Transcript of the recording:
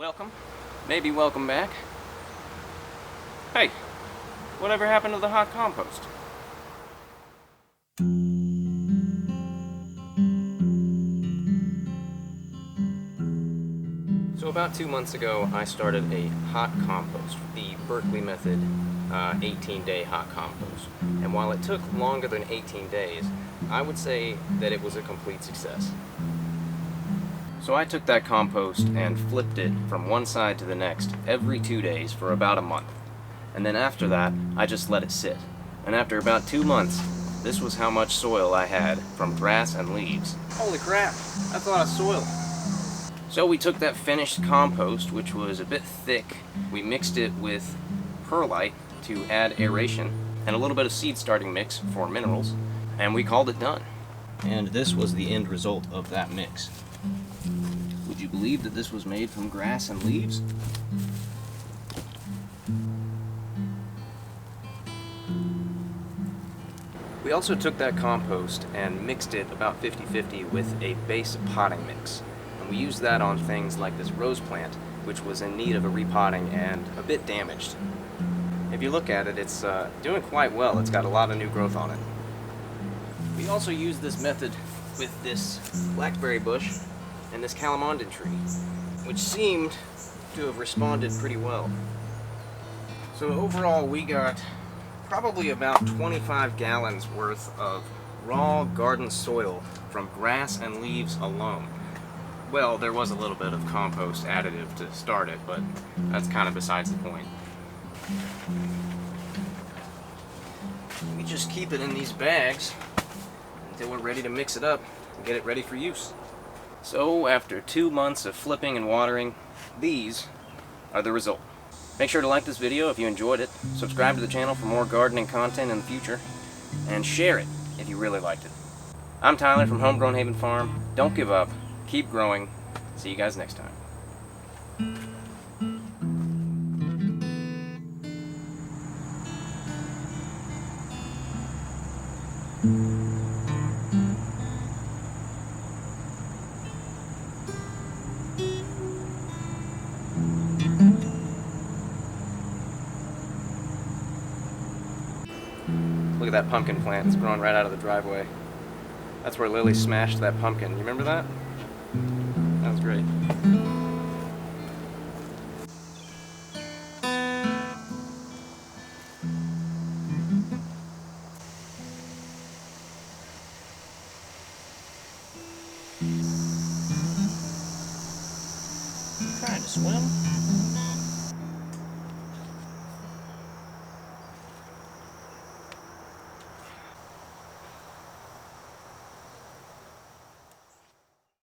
Welcome. Maybe welcome back. Hey, whatever happened to the hot compost? So about 2 months ago, I started a hot compost, the Berkeley method 18-day hot compost. And while it took longer than 18 days, I would say that it was a complete success. So I took that compost and flipped it from one side to the next every 2 days for about a month. And then after that, I just let it sit. And after about 2 months, this was how much soil I had from grass and leaves. Holy crap, that's a lot of soil. So we took that finished compost, which was a bit thick, we mixed it with perlite to add aeration, and a little bit of seed starting mix for minerals, and we called it done. And this was the end result of that mix. Would you believe that this was made from grass and leaves? We also took that compost and mixed it about 50-50 with a base potting mix. And we used that on things like this rose plant, which was in need of a repotting and a bit damaged. If you look at it, it's doing quite well. It's got a lot of new growth on it. We also used this method with this blackberry bush and this calamondin tree, which seemed to have responded pretty well. So overall, we got probably about 25 gallons worth of raw garden soil from grass and leaves alone. Well, there was a little bit of compost additive to start it, but that's kind of besides the point. We just keep it in these bags until we're ready to mix it up and get it ready for use. So after 2 months of flipping and watering, these are the result. Make sure to like this video if you enjoyed it, subscribe to the channel for more gardening content in the future, and share it if you really liked it. I'm Tyler from Homegrown Haven Farm. Don't give up, keep growing. See you guys next time. Look at that pumpkin plant. It's growing right out of the driveway. That's where Lily smashed that pumpkin. You remember that? That was great. Trying to swim?